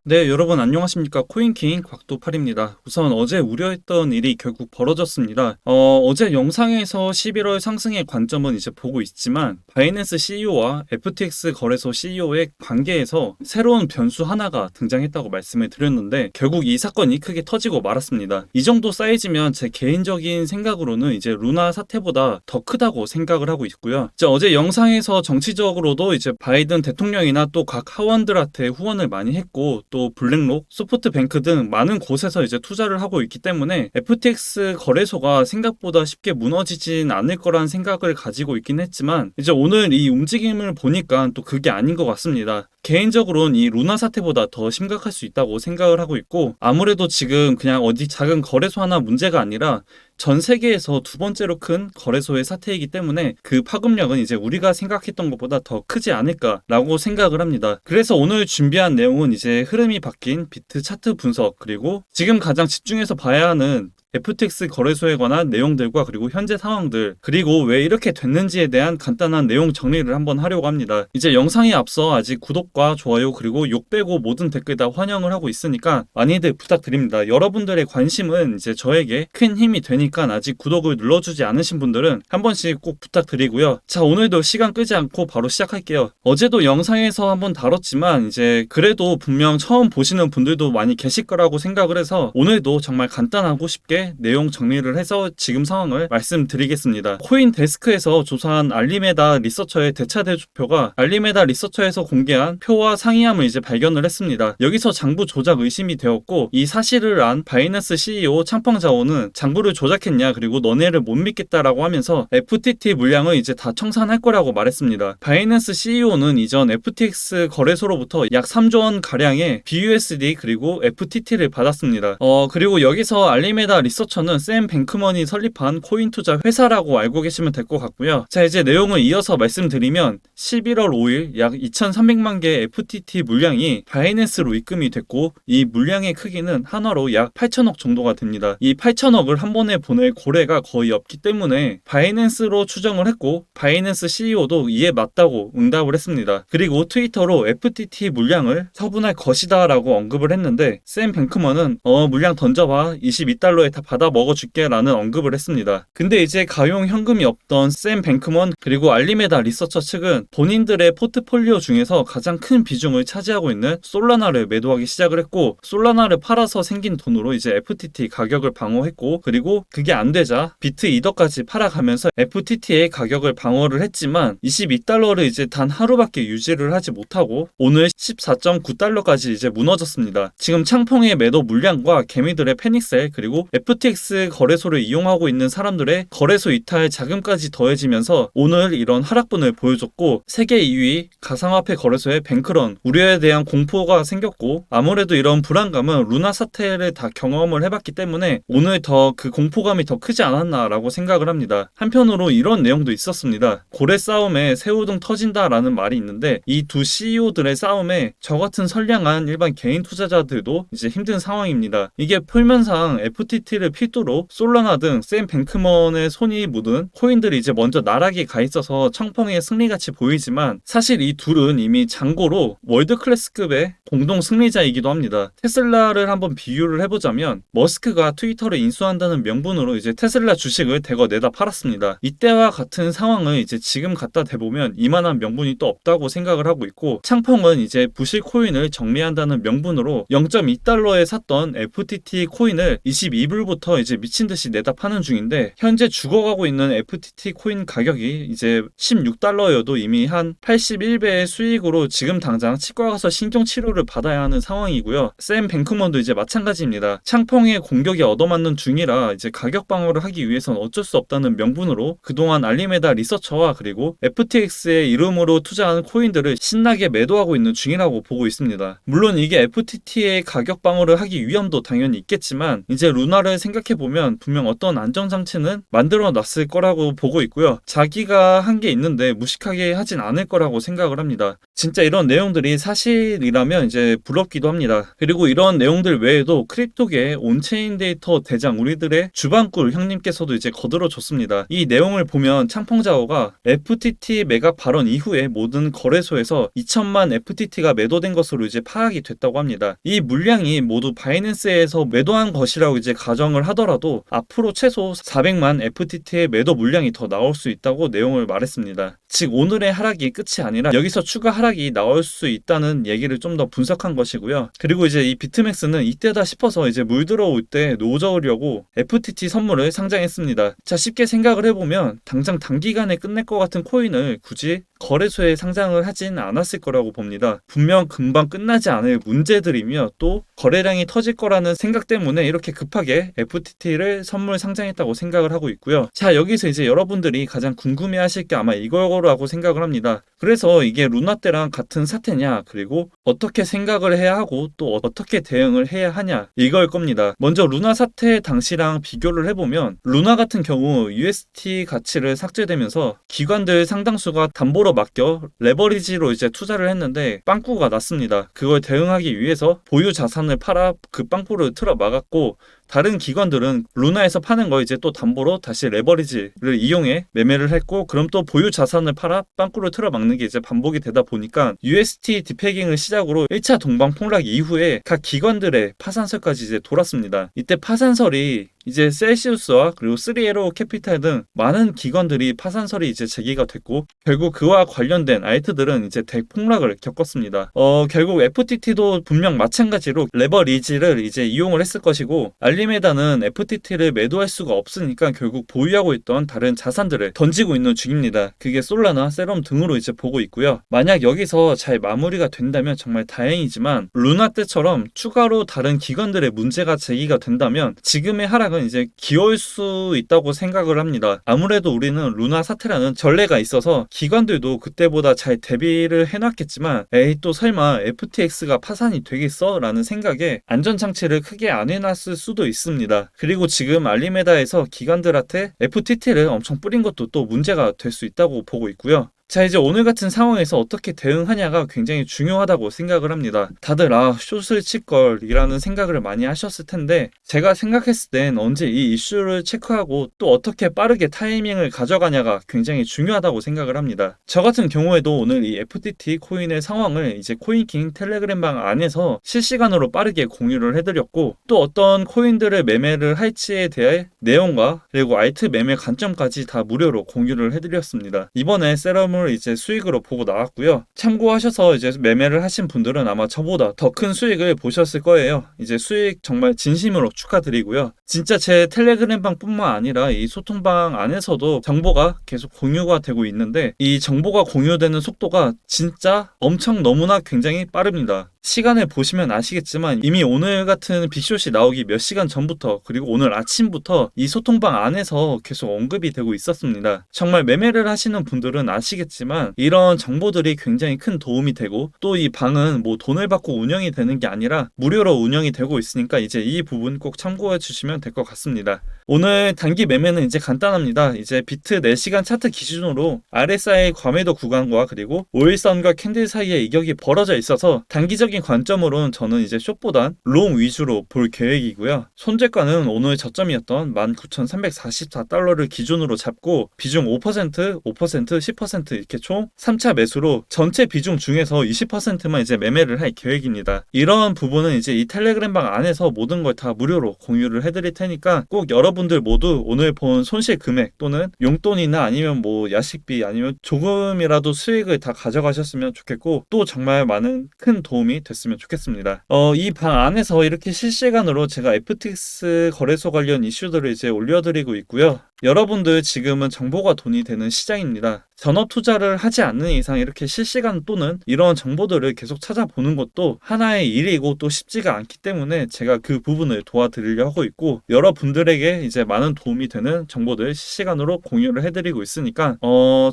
네, 여러분 안녕하십니까? 코인킹 곽도팔입니다. 우선 어제 우려했던 일이 결국 벌어졌습니다. 어제 영상에서 11월 상승의 관점은 이제 보고 있지만 바이낸스 CEO와 FTX 거래소 CEO의 관계에서 새로운 변수 하나가 등장했다고 말씀을 드렸는데 결국 이 사건이 크게 터지고 말았습니다. 이 정도 사이즈면 제 개인적인 생각으로는 이제 루나 사태보다 더 크다고 생각을 하고 있고요. 이제 어제 영상에서 정치적으로도 이제 바이든 대통령이나 또 각 하원들한테 후원을 많이 했고 또 블랙록, 소프트뱅크 등 많은 곳에서 이제 투자를 하고 있기 때문에 FTX 거래소가 생각보다 쉽게 무너지진 않을 거란 생각을 가지고 있긴 했지만 이제 오늘 이 움직임을 보니까 또 그게 아닌 것 같습니다. 개인적으로는 이 루나 사태보다 더 심각할 수 있다고 생각을 하고 있고 아무래도 지금 그냥 어디 작은 거래소 하나 문제가 아니라 전 세계에서 두 번째로 큰 거래소의 사태이기 때문에 그 파급력은 이제 우리가 생각했던 것보다 더 크지 않을까라고 생각을 합니다. 그래서 오늘 준비한 내용은 이제 흐름이 바뀐 비트 차트 분석 그리고 지금 가장 집중해서 봐야 하는 FTX 거래소에 관한 내용들과 그리고 현재 상황들 그리고 왜 이렇게 됐는지에 대한 간단한 내용 정리를 한번 하려고 합니다. 이제 영상에 앞서 아직 구독과 좋아요 그리고 욕 빼고 모든 댓글 다 환영을 하고 있으니까 많이들 부탁드립니다. 여러분들의 관심은 이제 저에게 큰 힘이 되니까 아직 구독을 눌러주지 않으신 분들은 한 번씩 꼭 부탁드리고요. 자, 오늘도 시간 끄지 않고 바로 시작할게요. 어제도 영상에서 한번 다뤘지만 이제 그래도 분명 처음 보시는 분들도 많이 계실 거라고 생각을 해서 오늘도 정말 간단하고 쉽게 내용 정리를 해서 지금 상황을 말씀드리겠습니다. 코인데스크에서 조사한 알리메다 리서처의 대차대조표가 알리메다 리서처에서 공개한 표와 상이함을 이제 발견을 했습니다. 여기서 장부 조작 의심이 되었고 이 사실을 안 바이낸스 CEO 창펑자오는 장부를 조작했냐 그리고 너네를 못 믿겠다라고 하면서 FTT 물량을 이제 다 청산할 거라고 말했습니다. 바이낸스 CEO는 이전 FTX 거래소로부터 약 3조 원 가량의 BUSD 그리고 FTT를 받았습니다. 그리고 여기서 알리메다 리서처는 샘 뱅크먼이 설립한 코인 투자 회사라고 알고 계시면 될 것 같고요. 자, 이제 내용을 이어서 말씀드리면 11월 5일 약 2,300만 개의 FTT 물량이 바이낸스로 입금이 됐고 이 물량의 크기는 한화로 약 8천억 정도가 됩니다. 이 8천억을 한 번에 보낼 고래가 거의 없기 때문에 바이낸스로 추정을 했고 바이낸스 CEO도 이에 맞다고 응답을 했습니다. 그리고 트위터로 FTT 물량을 처분할 것이다 라고 언급을 했는데 샘 뱅크먼은 물량 던져봐 22달러에 다 받아 먹어줄게 라는 언급을 했습니다. 근데 이제 가용 현금이 없던 샘 뱅크먼 그리고 알리메다 리서처 측은 본인들의 포트폴리오 중에서 가장 큰 비중을 차지하고 있는 솔라나를 매도하기 시작을 했고 솔라나를 팔아서 생긴 돈으로 이제 FTT 가격을 방어했고 그리고 그게 안 되자 비트 이더까지 팔아가면서 FTT의 가격을 방어를 했지만 22달러를 이제 단 하루밖에 유지를 하지 못하고 오늘 14.9달러까지 이제 무너졌습니다. 지금 창펑의 매도 물량과 개미들의 패닉셀 그리고 FTX 거래소를 이용하고 있는 사람들의 거래소 이탈 자금까지 더해지면서 오늘 이런 하락분을 보여줬고 세계 2위 가상화폐 거래소의 뱅크런 우려에 대한 공포가 생겼고 아무래도 이런 불안감은 루나 사태를 다 경험을 해봤기 때문에 오늘 더 그 공포감이 더 크지 않았나라고 생각을 합니다. 한편으로 이런 내용도 있었습니다. 고래 싸움에 새우등 터진다라는 말이 있는데 이 두 CEO들의 싸움에 저 같은 선량한 일반 개인 투자자들도 이제 힘든 상황입니다. 이게 표면상 FTT를 필두로 솔라나 등 샘 뱅크먼의 손이 묻은 코인들이 이제 먼저 나락에 가 있어서 청펑의 승리같이 보이지만 사실 이 둘은 이미 장고로 월드클래스급의 공동 승리자이기도 합니다. 테슬라를 한번 비유를 해보자면 머스크가 트위터를 인수한다는 명분으로 이제 테슬라 주식을 대거 내다 팔았습니다. 이때와 같은 상황을 이제 지금 갖다 대보면 이만한 명분이 또 없다고 생각을 하고 있고 창펑은 이제 부실 코인을 정리한다는 명분으로 0.2달러에 샀던 FTT 코인을 22불부터 이제 미친듯이 내다 파는 중인데 현재 죽어가고 있는 FTT 코인 가격이 이제 16달러여도 이미 한 81배의 수익으로 지금 당장 치과 가서 신경치료를 받아야 하는 상황이고요. 샘 뱅크먼도 이제 마찬가지입니다. 창펑의 공격에 얻어맞는 중이라 이제 가격 방어를 하기 위해선 어쩔 수 없다는 명분으로 그동안 알리메다 리서처와 그리고 FTX의 이름으로 투자한 코인들을 신나게 매도하고 있는 중이라고 보고 있습니다. 물론 이게 FTT의 가격 방어를 하기 위함도 당연히 있겠지만 이제 루나를 루나를 생각해보면 분명 어떤 안정장치는 만들어 놨을 거라고 보고 있고요. 자기가 한 게 있는데 무식하게 하진 않을 거라고 생각을 합니다. 진짜 이런 내용들이 사실이라면 이제 부럽기도 합니다. 그리고 이런 내용들 외에도 크립토계의 온체인 데이터 대장 우리들의 주방꿀 형님께서도 이제 거들어줬습니다. 이 내용을 보면 창펑자오가 FTT 매각 발언 이후에 모든 거래소에서 2천만 FTT가 매도된 것으로 이제 파악이 됐다고 합니다. 이 물량이 모두 바이낸스에서 매도한 것이라고 이제 가정을 하더라도 앞으로 최소 400만 FTT의 매도 물량이 더 나올 수 있다고 내용을 말했습니다. 즉 오늘의 하락이 끝이 아니라 여기서 추가 하락이 나올 수 있다는 얘기를 좀 더 분석한 것이고요. 그리고 이제 이 비트맥스는 이때다 싶어서 이제 물 들어올 때 노저으려고 FTT 선물을 상장했습니다. 자, 쉽게 생각을 해보면 당장 단기간에 끝낼 것 같은 코인을 굳이 거래소에 상장을 하진 않았을 거라고 봅니다. 분명 금방 끝나지 않을 문제들이며 또 거래량이 터질 거라는 생각 때문에 이렇게 급하게 FTT를 선물 상장했다고 생각을 하고 있고요. 자, 여기서 이제 여러분들이 가장 궁금해 하실 게 아마 이거라고 생각을 합니다. 그래서 이게 루나 때랑 같은 사태냐, 그리고 어떻게 생각을 해야 하고 또 어떻게 대응을 해야 하냐, 이걸 겁니다. 먼저 루나 사태 당시랑 비교를 해보면 루나 같은 경우 UST 가치를 삭제되면서 기관들 상당수가 담보로 맡겨 레버리지로 이제 투자를 했는데 빵꾸가 났습니다. 그걸 대응하기 위해서 보유 자산을 팔아 그 빵꾸를 틀어 막았고, 다른 기관들은 루나에서 파는 거 이제 또 담보로 다시 레버리지를 이용해 매매를 했고, 그럼 또 보유 자산을 팔아 빵꾸를 틀어 막는 게 이제 반복이 되다 보니까 UST 디패깅을 시작으로 1차 동방 폭락 이후에 각 기관들의 파산설까지 이제 돌았습니다. 이때 파산설이 이제 셀시우스와 그리고 3에로 캐피탈 등 많은 기관들이 파산설이 이제 제기가 됐고, 결국 그와 관련된 알트들은 이제 대폭락을 겪었습니다. 결국 FTT도 분명 마찬가지로 레버리지를 이제 이용을 했을 것이고, 알리메다는 FTT를 매도할 수가 없으니까 결국 보유하고 있던 다른 자산들을 던지고 있는 중입니다. 그게 솔라나 세럼 등으로 이제 보고 있고요. 만약 여기서 잘 마무리가 된다면 정말 다행이지만 루나 때처럼 추가로 다른 기관들의 문제가 제기가 된다면 지금의 하락은 이제 기어올 수 있다고 생각을 합니다. 아무래도 우리는 루나 사태라는 전례가 있어서 기관들도 그때보다 잘 대비를 해놨겠지만 에이 또 설마 FTX가 파산이 되겠어? 라는 생각에 안전장치를 크게 안 해놨을 수도 있습니다. 그리고 지금 알리메다에서 기관들한테 FTT를 엄청 뿌린 것도 또 문제가 될 수 있다고 보고 있고요. 자, 이제 오늘 같은 상황에서 어떻게 대응하냐가 굉장히 중요하다고 생각을 합니다. 다들 숏을 칠걸 이라는 생각을 많이 하셨을 텐데, 제가 생각했을 땐 언제 이 이슈를 체크하고 또 어떻게 빠르게 타이밍을 가져가냐가 굉장히 중요하다고 생각을 합니다. 저 같은 경우에도 오늘 이 FTT 코인의 상황을 이제 코인킹 텔레그램방 안에서 실시간으로 빠르게 공유를 해드렸고, 또 어떤 코인들을 매매를 할지에 대해 내용과 그리고 알트 매매 관점까지 다 무료로 공유를 해드렸습니다. 이번에 세럼을 이제 수익으로 보고 나왔고요. 참고하셔서 이제 매매를 하신 분들은 아마 저보다 더 큰 수익을 보셨을 거예요. 이제 수익 정말 진심으로 축하드리고요. 진짜 제 텔레그램방 뿐만 아니라 이 소통방 안에서도 정보가 계속 공유가 되고 있는데, 이 정보가 공유되는 속도가 진짜 엄청 너무나 굉장히 빠릅니다. 시간을 보시면 아시겠지만 이미 오늘 같은 빅숏이 나오기 몇 시간 전부터, 그리고 오늘 아침부터 이 소통방 안에서 계속 언급이 되고 있었습니다. 정말 매매를 하시는 분들은 아시겠지만 이런 정보들이 굉장히 큰 도움이 되고, 또 이 방은 뭐 돈을 받고 운영이 되는 게 아니라 무료로 운영이 되고 있으니까 이제 이 부분 꼭 참고해 주시면 될 것 같습니다. 오늘 단기 매매는 이제 간단합니다. 이제 비트 4시간 차트 기준으로 RSI 과매도 구간과 그리고 5일선과 캔들 사이에 이격이 벌어져 있어서 단기적인 관점으로는 저는 이제 숏보단 롱 위주로 볼 계획이고요. 손절가는 오늘 저점이었던 19,344달러를 기준으로 잡고 비중 5%, 5%, 10% 이렇게 총 3차 매수로 전체 비중 중에서 20%만 이제 매매를 할 계획입니다. 이런 부분은 이제 이 텔레그램방 안에서 모든 걸 다 무료로 공유를 해드릴 테니까 꼭 여러분들 모두 오늘 본 손실 금액 또는 용돈이나 아니면 뭐 야식비 아니면 조금이라도 수익을 다 가져가셨으면 좋겠고, 또 정말 많은 큰 도움이 됐으면 좋겠습니다. 이 방 안에서 이렇게 실시간으로 제가 FTX 거래소 관련 이슈들을 이제 올려드리고 있고요. 여러분들 지금은 정보가 돈이 되는 시장입니다. 전업 투자를 하지 않는 이상 이렇게 실시간 또는 이런 정보들을 계속 찾아보는 것도 하나의 일이고 또 쉽지가 않기 때문에 제가 그 부분을 도와드리려 하고 있고, 여러분들에게 이제 많은 도움이 되는 정보들 실시간으로 공유를 해드리고 있으니까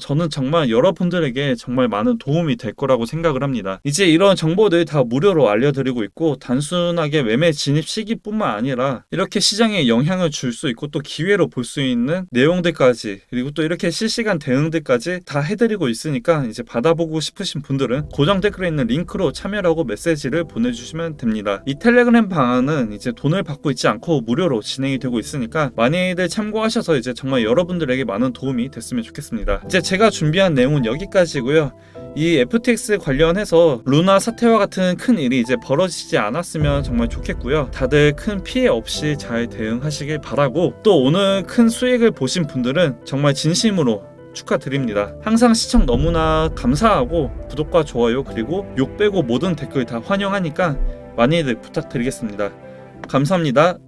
저는 정말 여러분들에게 정말 많은 도움이 될 거라고 생각을 합니다. 이제 이런 정보들 다 무료로 알려드리고 있고, 단순하게 매매 진입 시기뿐만 아니라 이렇게 시장에 영향을 줄 수 있고 또 기회로 볼 수 있는 내용들까지, 그리고 또 이렇게 실시간 대응들까지 다 해드리고 있으니까 이제 받아보고 싶으신 분들은 고정 댓글에 있는 링크로 참여하고 메시지를 보내주시면 됩니다. 이 텔레그램 방은 이제 돈을 받고 있지 않고 무료로 진행이 되고 있으니까 많이들 참고하셔서 이제 정말 여러분들에게 많은 도움이 됐으면 좋겠습니다. 이제 제가 준비한 내용은 여기까지고요. 이 FTX 관련해서 루나 사태와 같은 큰 일이 이제 벌어지지 않았으면 정말 좋겠고요. 다들 큰 피해 없이 잘 대응하시길 바라고, 또 오늘 큰 수익을 보신 분들은 정말 진심으로 축하드립니다. 항상 시청 너무나 감사하고 구독과 좋아요 그리고 욕 빼고 모든 댓글 다 환영하니까 많이들 부탁드리겠습니다. 감사합니다.